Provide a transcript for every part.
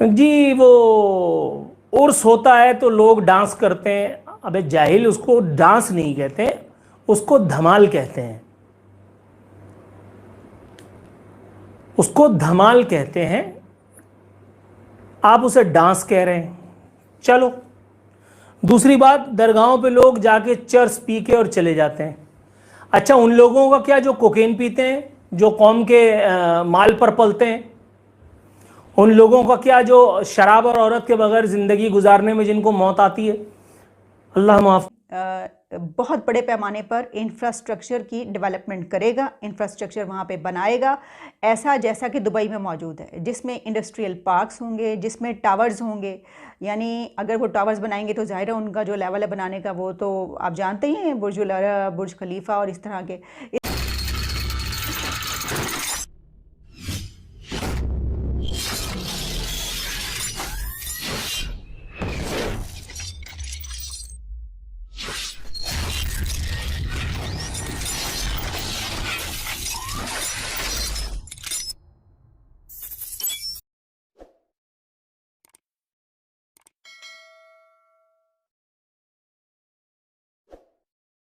जी वो उर्स होता है तो लोग डांस करते हैं। अबे जाहिल, उसको डांस नहीं कहते, उसको धमाल कहते हैं। उसको धमाल कहते हैं, आप उसे डांस कह रहे हैं। चलो, दूसरी बात, दरगाहों पे लोग जाके चर्च पी के और चले जाते हैं। अच्छा, उन लोगों का क्या जो कोकेन पीते हैं, जो कौम के माल पर पलते हैं? उन लोगों का क्या जो शराब और औरत के बगैर ज़िंदगी गुजारने में जिनको मौत आती है? अल्लाह माफ़। बहुत बड़े पैमाने पर इंफ्रास्ट्रक्चर की डेवलपमेंट करेगा, इंफ्रास्ट्रक्चर वहाँ पे बनाएगा ऐसा जैसा कि दुबई में मौजूद है, जिसमें इंडस्ट्रियल पार्क्स होंगे, जिसमें टावर्स होंगे। यानी अगर वो टावर्स बनाएंगे तो ज़ाहिर है उनका जो लेवल है बनाने का वो तो आप जानते ही हैं, बुर्ज अल अरब, बुर्ज खलीफा और इस तरह के।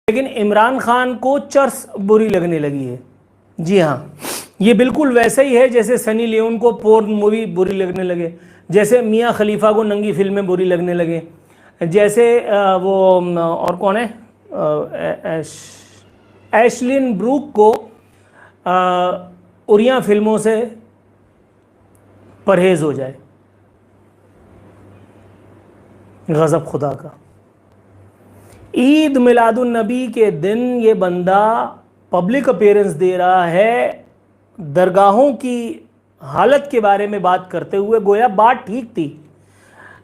लेकिन इमरान खान को चर्च बुरी लगने लगी है। जी हाँ, ये बिल्कुल वैसे ही है जैसे सनी लियोन को पोर्न मूवी बुरी लगने लगे, जैसे मियाँ खलीफा को नंगी फिल्में बुरी लगने लगे, जैसे वो और कौन है, एशलिन ब्रूक को उरिया फिल्मों से परहेज हो जाए। गज़ब खुदा का। ईद मिलादुन नबी के दिन ये बंदा पब्लिक अपीयरेंस दे रहा है, दरगाहों की हालत के बारे में बात करते हुए, गोया बात ठीक थी,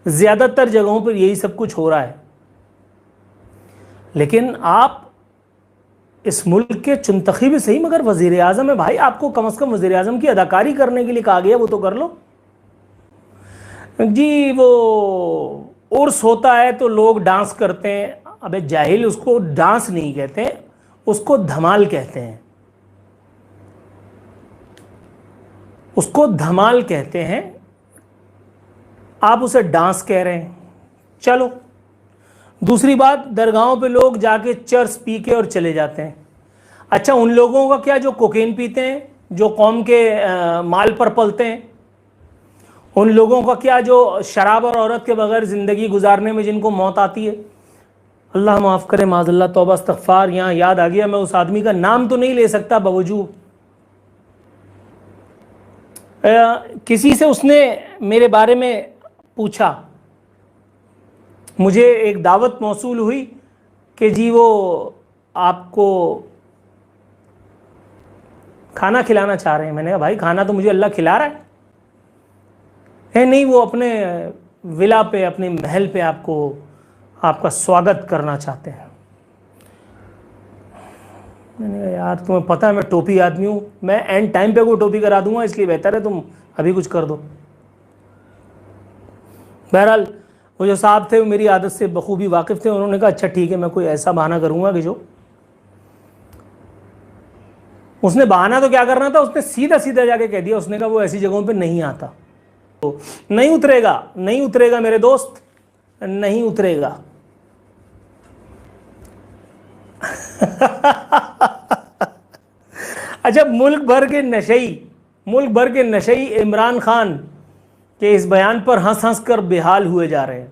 ज़्यादातर जगहों पर यही सब कुछ हो रहा है। लेकिन आप इस मुल्क के चुनतखी भी सही, मगर वज़ीर आज़म है भाई, आपको कम से कम वज़ीर आज़म की अदाकारी करने के लिए कहा गया, वो तो कर लो। जी वो उर्स होता है तो लोग डांस करते हैं। अबे जाहिल, उसको डांस नहीं कहते, उसको धमाल कहते हैं। उसको धमाल कहते हैं, आप उसे डांस कह रहे हैं। चलो, दूसरी बात, दरगाहों पे लोग जाके चर्च पी के और चले जाते हैं। अच्छा, उन लोगों का क्या जो कोकेन पीते हैं, जो कौम के माल पर पलते हैं? उन लोगों का क्या जो शराब और औरत के बगैर ज़िंदगी गुजारने में जिनको मौत आती है? अल्लाह माफ़ करे, माज़ल्ला, तौबा इस्तग़फ़ार। यहाँ याद आ गया, मैं उस आदमी का नाम तो नहीं ले सकता, बावजूद किसी से उसने मेरे बारे में पूछा, मुझे एक दावत मौसूल हुई कि जी वो आपको खाना खिलाना चाह रहे हैं। मैंने कहा भाई, खाना तो मुझे अल्लाह खिला रहा है नहीं, वो अपने विला पे, अपने महल पे आपका स्वागत करना चाहते हैं। मैंने कहा यार, तुम्हें पता है मैं टोपी आदमी हूँ, मैं एंड टाइम पे कोई टोपी करा दूंगा, इसलिए बेहतर है तुम अभी कुछ कर दो। बहरहाल वो जो साहब थे वो मेरी आदत से बखूबी वाकिफ़ थे, उन्होंने कहा अच्छा ठीक है, मैं कोई ऐसा बहाना करूँगा कि जो, उसने बहाना तो क्या करना था, उसने सीधा सीधा जाके कह दिया, उसने कहा वो ऐसी जगहों पे नहीं आता, तो नहीं उतरेगा, नहीं उतरेगा मेरे दोस्त, नहीं उतरेगा। अच्छा, मुल्क भर के नशई इमरान खान के इस बयान पर हंस हंस कर बेहाल हुए जा रहे हैं।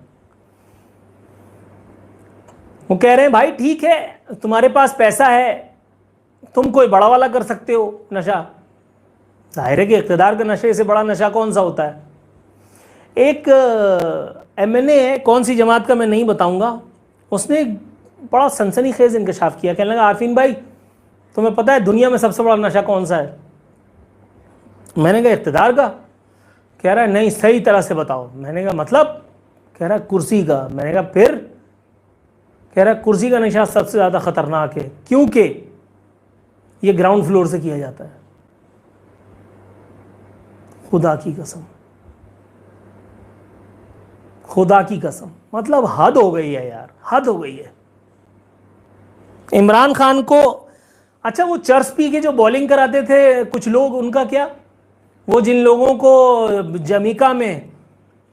वो कह रहे हैं भाई ठीक है, तुम्हारे पास पैसा है, तुम कोई बड़ा वाला कर सकते हो नशा। जाहिर है कि इक़्तिदार के नशे से बड़ा नशा कौन सा होता है। एक MNA है, कौन सी जमात का मैं नहीं बताऊंगा, उसने एक बड़ा सनसनीखेज इंकशाफ किया। कहने लगा आफीन भाई, तुम्हें पता है दुनिया में सबसे बड़ा नशा कौन सा है? मैंने कहा इक़्तिदार का। कह रहा है नहीं, सही तरह से बताओ। मैंने कहा मतलब? कह रहा है कुर्सी का। मैंने कहा फिर? कह रहा है कुर्सी का नशा सबसे ज़्यादा ख़तरनाक है, क्योंकि ये ग्राउंड फ्लोर से किया जाता है। खुदा की कसम, खुदा की कसम, मतलब हद हो गई है यार, हद हो गई है। इमरान खान को, अच्छा वो चर्च पी के जो बॉलिंग कराते थे कुछ लोग, उनका क्या? वो जिन लोगों को जमीका में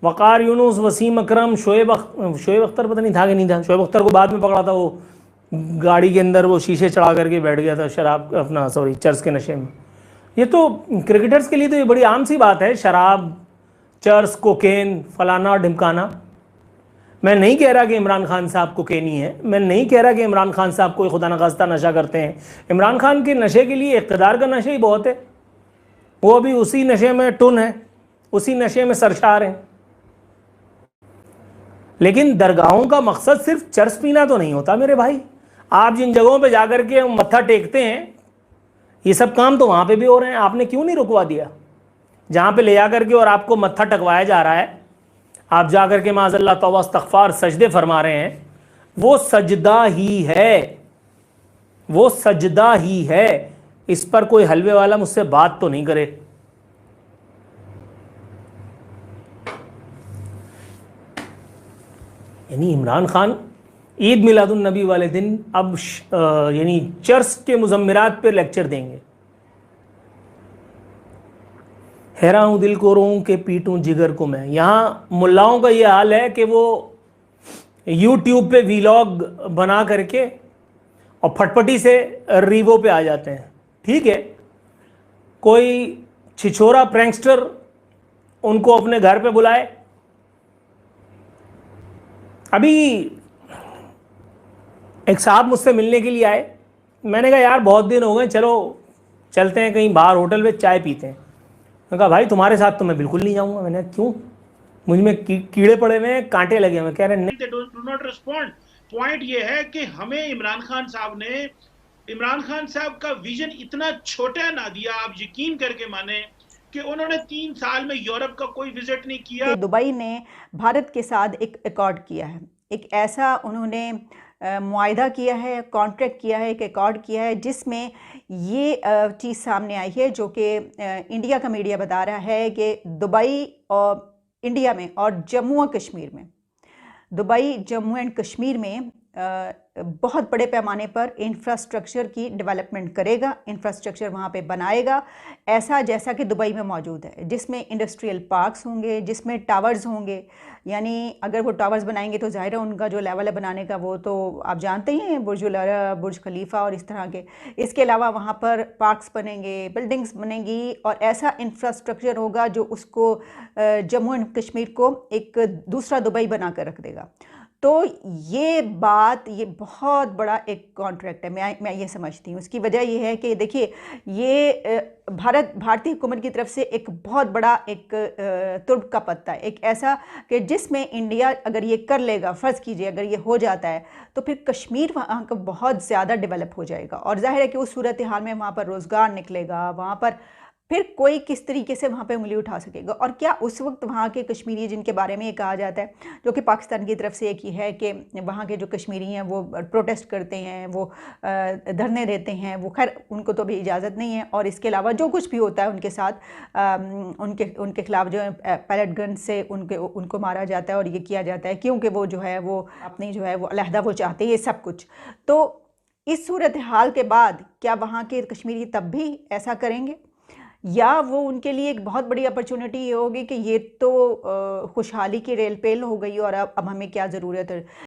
वक़ार यूनुस, वसीम अकरम, शोएब अख्तर पता नहीं था कि नहीं था। शोएब अख्तर को बाद में पकड़ा था, वो गाड़ी के अंदर वो शीशे चढ़ा करके बैठ गया था शराब अपना सॉरी चर्स के नशे में। ये तो क्रिकेटर्स के लिए तो ये बड़ी आम सी बात है, शराब, चर्स, कोकेन, फलाना ढिमकाना। मैं नहीं कह रहा कि इमरान खान साहब कोकेनी है, मैं नहीं कह रहा कि इमरान खान साहब कोई खुदा न खास्ता नशा करते हैं। इमरान खान के नशे के लिए इक़्तिदार का नशा ही बहुत है, वो अभी उसी नशे में टुन है, उसी नशे में सरशार हैं। लेकिन दरगाहों का मकसद सिर्फ चर्स पीना तो नहीं होता मेरे भाई। आप जिन जगहों पे जाकर के मत्था टेकते हैं, ये सब काम तो वहाँ पे भी हो रहे हैं। आपने क्यों नहीं रुकवा दिया? जहाँ पे ले जाकर के और आपको मत्था टकवाया जा रहा है, आप जाकर के माज़ल्लाह तौबा इस्तग़फ़ार सजदे फरमा रहे हैं, वो सजदा ही है, वो सजदा ही है। इस पर कोई हलवे वाला मुझसे बात तो नहीं करे। यानी इमरान खान ईद मिलादुन नबी वाले दिन अब यानी चर्च के मुज़म्मिरात पे लेक्चर देंगे। हैरान हूँ दिल को रोऊं कि पीटूं जिगर को मैं। यहाँ मुल्लाओं का ये हाल है कि वो यूट्यूब पे वीलॉग बना करके और फटफटी से रीवो पे आ जाते हैं। ठीक है, कोई छिछोरा प्रैंकस्टर उनको अपने घर पे बुलाए। अभी एक साहब मुझसे मिलने के लिए आए, मैंने कहा यार बहुत दिन हो गए, चलो चलते हैं कहीं बाहर होटल में चाय पीते हैं। मैंने कहा भाई तुम्हारे साथ तो मैं बिल्कुल नहीं जाऊंगा। मैंने कहा क्यों? मुझ में कीड़े पड़े हुए हैं, कांटे लगे हुए। कह रहे नहीं, they do not respond। Point ये है कि हमें इमरान खान साहब ने इमरान खान साहब का विजन इतना छोटा ना दिया। आप यकीन करके माने कि उन्होंने 3 साल में यूरोप का कोई विजिट नहीं किया। दुबई ने भारत के साथ एक अकॉर्ड किया है, एक ऐसा उन्होंने मुआहिदा किया है, कॉन्ट्रैक्ट किया है, एक अकॉर्ड किया है, जिसमें ये चीज़ सामने आई है जो कि इंडिया का मीडिया बता रहा है कि दुबई और इंडिया में और जम्मू और कश्मीर में, दुबई, जम्मू एंड कश्मीर में बहुत बड़े पैमाने पर इंफ्रास्ट्रक्चर की डेवलपमेंट करेगा, इंफ्रास्ट्रक्चर वहाँ पे बनाएगा ऐसा जैसा कि दुबई में मौजूद है, जिसमें इंडस्ट्रियल पार्क्स होंगे, जिसमें टावर्स होंगे। यानी अगर वो टावर्स बनाएंगे तो ज़ाहिर है उनका जो लेवल है बनाने का वो तो आप जानते ही हैं, बुर्ज अल, बुर्ज खलीफा और इस तरह के। इसके अलावा वहाँ पर पार्क्स बनेंगे, बिल्डिंग्स बनेंगी और ऐसा इंफ्रास्ट्रक्चर होगा जो उसको जम्मू एंड कश्मीर को एक दूसरा दुबई बना कर रख देगा। तो ये बात, ये बहुत बड़ा एक कॉन्ट्रैक्ट है, मैं ये समझती हूँ। उसकी वजह ये है कि देखिए, ये भारतीय हुकूमत की तरफ से एक बहुत बड़ा एक तुर्क का पत्ता है, एक ऐसा कि जिसमें इंडिया अगर ये कर लेगा, फ़र्ज़ कीजिए अगर ये हो जाता है, तो फिर कश्मीर वहाँ का बहुत ज़्यादा डेवलप हो जाएगा और ज़ाहिर है कि उस सूरत हाल में वहाँ पर रोज़गार निकलेगा, वहाँ पर फिर कोई किस तरीके से वहाँ पे उंगली उठा सकेगा। और क्या उस वक्त वहाँ के कश्मीरी, जिनके बारे में ये कहा जाता है, जो कि पाकिस्तान की तरफ से एक ही है कि वहाँ के जो कश्मीरी हैं वो प्रोटेस्ट करते हैं, वो धरने देते हैं, वो खैर उनको तो अभी इजाज़त नहीं है। और इसके अलावा जो कुछ भी होता है उनके साथ, उनके खिलाफ जो है पैलेट गन से उनको मारा जाता है और ये किया जाता है, क्योंकि वो जो है वो अपनी जो है वो अलहदा वो चाहते हैं, ये सब कुछ। तो इस सूरत हाल के बाद क्या वहाँ के कश्मीरी तब भी ऐसा करेंगे, या वो उनके लिए एक बहुत बड़ी अपॉर्चुनिटी ये होगी कि ये तो खुशहाली की रेल पेल हो गई और अब हमें क्या ज़रूरत है।